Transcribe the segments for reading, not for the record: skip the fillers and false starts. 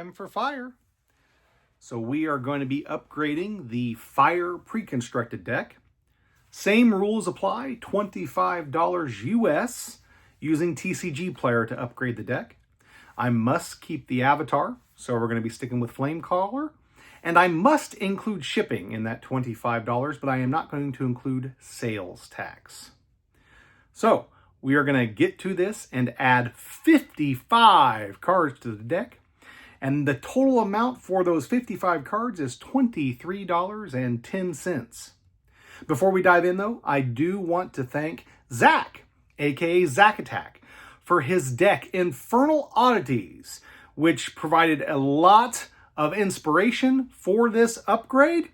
time for fire. So we are going to be upgrading the fire pre-constructed deck. Same rules apply, $25 US using TCG Player to upgrade the deck. I must keep the avatar, so we're going to be sticking with Flamecaller. And I must include shipping in that $25, but I am not going to include sales tax. So we are going to get to this and add 55 cards to the deck. And the total amount for those 55 cards is $23.10. Before we dive in, though, I do want to thank Zach, aka Zach Attack, for his deck Infernal Oddities, which provided a lot of inspiration for this upgrade.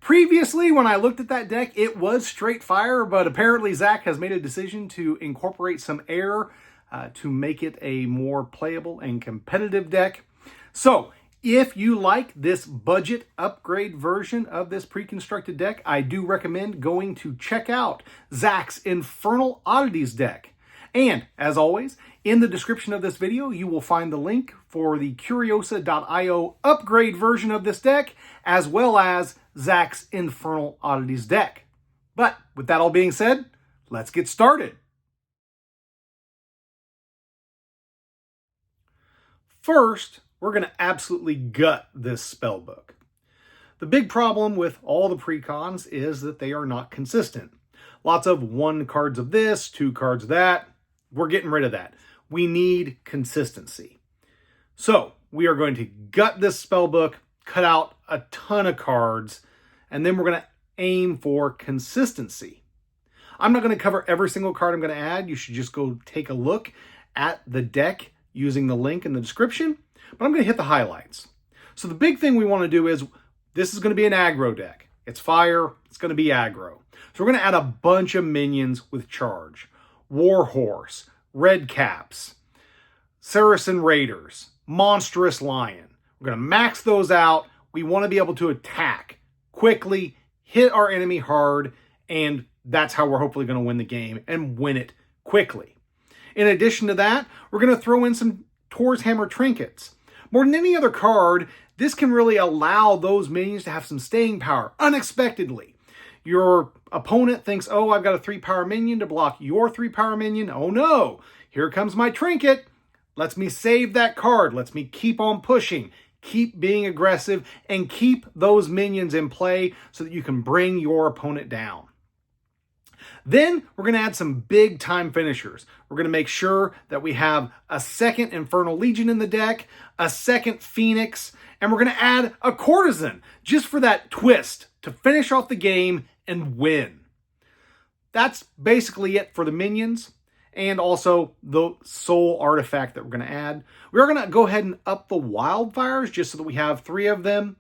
Previously, when I looked at that deck, it was straight fire, but apparently Zach has made a decision to incorporate some air to make it a more playable and competitive deck. So, if you like this budget upgrade version of this pre-constructed deck, I do recommend going to check out Zach's Infernal Oddities deck. And, as always, in the description of this video, you will find the link for the Curiosa.io upgrade version of this deck, as well as Zach's Infernal Oddities deck. But, with that all being said, let's get started. First, we're going to absolutely gut this spellbook. The big problem with all the precons is that they are not consistent. Lots of 1 cards of this, 2 cards of that. We're getting rid of that. We need consistency. So we are going to gut this spellbook, cut out a ton of cards, and then we're going to aim for consistency. I'm not going to cover every single card I'm going to add. You should just go take a look at the deck using the link in the description. But I'm going to hit the highlights. So the big thing we want to do is, this is going to be an aggro deck. It's fire, it's going to be aggro. So we're going to add a bunch of minions with charge. Warhorse, Red Caps, Saracen Raiders, Monstrous Lion. We're going to max those out. We want to be able to attack quickly, hit our enemy hard, and that's how we're hopefully going to win the game and win it quickly. In addition to that, we're going to throw in some Tor's Hammer trinkets. More than any other card, this can really allow those minions to have some staying power unexpectedly. Your opponent thinks, oh, I've got a 3-power minion to block your 3-power minion. Oh no, here comes my trinket. Lets me save that card. Lets me keep on pushing, keep being aggressive, and keep those minions in play so that you can bring your opponent down. Then we're going to add some big time finishers. We're going to make sure that we have a second Infernal Legion in the deck, a second Phoenix, and we're going to add a Courtesan just for that twist to finish off the game and win. That's basically it for the minions and also the soul artifact that we're going to add. We're going to go ahead and up the wildfires just so that we have 3 of them,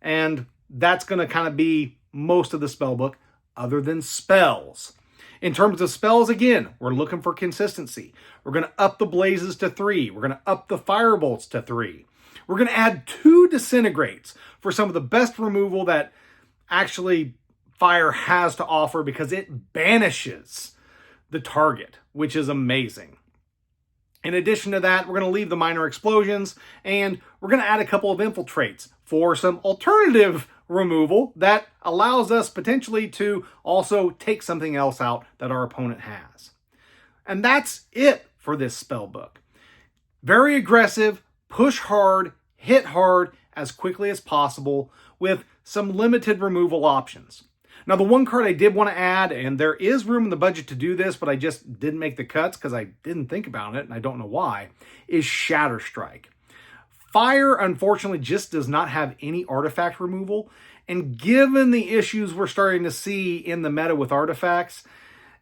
and that's going to kind of be most of the spellbook other than spells. In terms of spells, again, we're looking for consistency. We're going to up the blazes to 3. We're going to up the firebolts to 3. We're going to add 2 disintegrates for some of the best removal that actually fire has to offer because it banishes the target, which is amazing. In addition to that, we're going to leave the minor explosions, and we're going to add a couple of infiltrates for some alternative removal that allows us potentially to also take something else out that our opponent has. And that's it for this spellbook. Very aggressive, push hard, hit hard as quickly as possible with some limited removal options. Now, the one card I did want to add, and there is room in the budget to do this, but I just didn't make the cuts because I didn't think about it, and I don't know why, is Shatter Strike. Fire, unfortunately, just does not have any artifact removal, and given the issues we're starting to see in the meta with artifacts,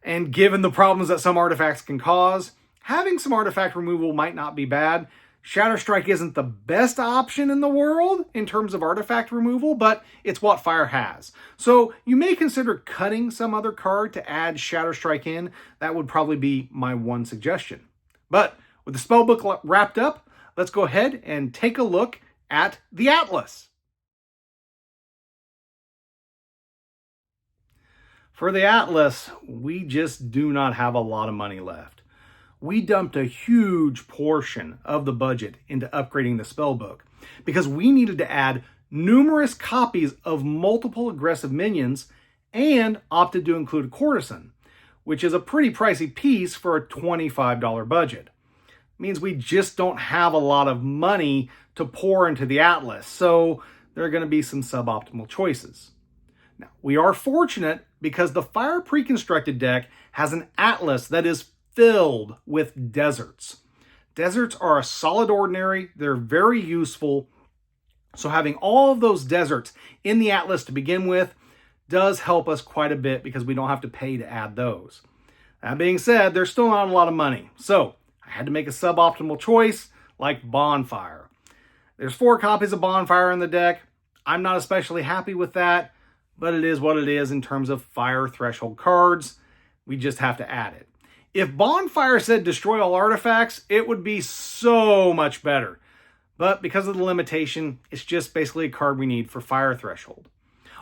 and given the problems that some artifacts can cause, having some artifact removal might not be bad. Shatter Strike isn't the best option in the world in terms of artifact removal, but it's what Fire has. So you may consider cutting some other card to add Shatter Strike in. That would probably be my one suggestion. But with the spellbook wrapped up, let's go ahead and take a look at the Atlas. For the Atlas, we just do not have a lot of money left. We dumped a huge portion of the budget into upgrading the spellbook. because we needed to add numerous copies of multiple aggressive minions and opted to include a courtesan, which is a pretty pricey piece for a $25 budget. It means we just don't have a lot of money to pour into the Atlas, so there are going to be some suboptimal choices. Now, we are fortunate because the Fire Pre-Constructed deck has an Atlas that is filled with deserts. Deserts are a solid ordinary, they're very useful, so having all of those deserts in the Atlas to begin with does help us quite a bit because we don't have to pay to add those. That being said, there's still not a lot of money, so I had to make a suboptimal choice like Bonfire. There's 4 copies of Bonfire in the deck. I'm not especially happy with that, but it is what it is in terms of fire threshold cards. We just have to add it. If Bonfire said destroy all artifacts, it would be so much better. But because of the limitation, it's just basically a card we need for fire threshold.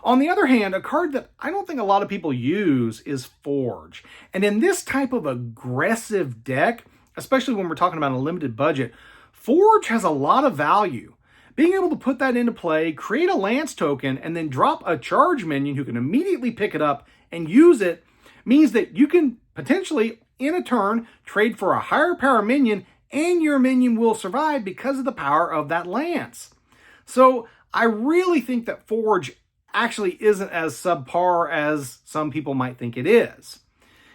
On the other hand, a card that I don't think a lot of people use is Forge. And in this type of aggressive deck, especially when we're talking about a limited budget, Forge has a lot of value. Being able to put that into play, create a Lance token, and then drop a charge minion who can immediately pick it up and use it means that you can potentially, in a turn, trade for a higher power minion, and your minion will survive because of the power of that Lance. So I really think that Forge actually isn't as subpar as some people might think it is.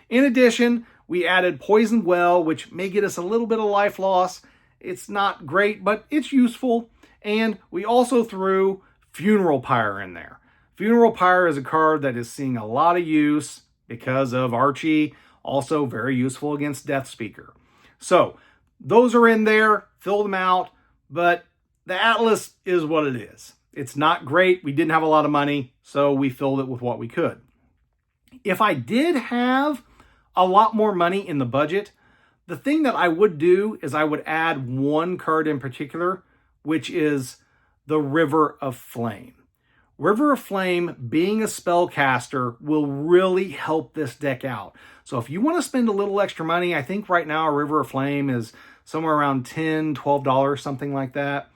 In addition, we added Poisoned Well, which may get us a little bit of life loss. It's not great, but it's useful. And we also threw Funeral Pyre in there. Funeral Pyre is a card that is seeing a lot of use because of Archie, also very useful against Death Speaker. So those are in there, fill them out, but the Atlas is what it is. It's not great. We didn't have a lot of money, so we filled it with what we could. If I did have a lot more money in the budget, the thing that I would do is I would add one card in particular, which is the River of Flame. River of Flame, being a spellcaster, will really help this deck out. So if you want to spend a little extra money, I think right now a River of Flame is somewhere around $10, $12, something like that.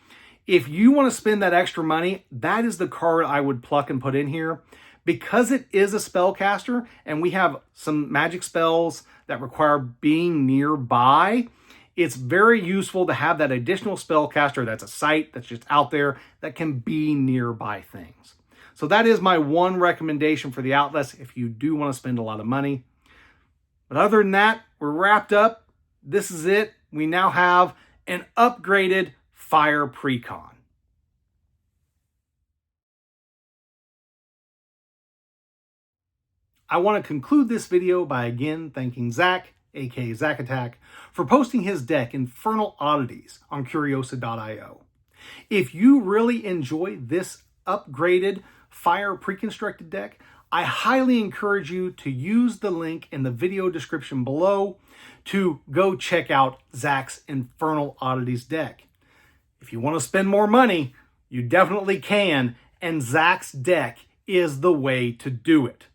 If you want to spend that extra money, that is the card I would pluck and put in here. Because it is a spellcaster, and we have some magic spells that require being nearby, it's very useful to have that additional spellcaster that's a sight that's just out there that can be nearby things. So that is my one recommendation for the Atlas if you do want to spend a lot of money. But other than that, we're wrapped up. This is it. We now have an upgraded Fire Precon. I want to conclude this video by again thanking Zach, aka Zach Attack, for posting his deck Infernal Oddities on Curiosa.io. If you really enjoy this upgraded Fire Pre-Constructed deck, I highly encourage you to use the link in the video description below to go check out Zach's Infernal Oddities deck. If you want to spend more money, you definitely can, and Zach's deck is the way to do it.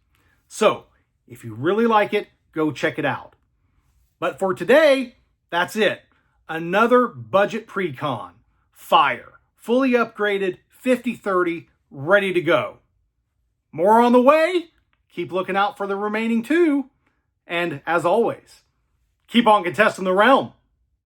So, if you really like it, go check it out. But for today, that's it. Another budget Precon. Fire. Fully upgraded, 50/30, ready to go. More on the way. Keep looking out for the remaining 2. And as always, keep on contesting the realm.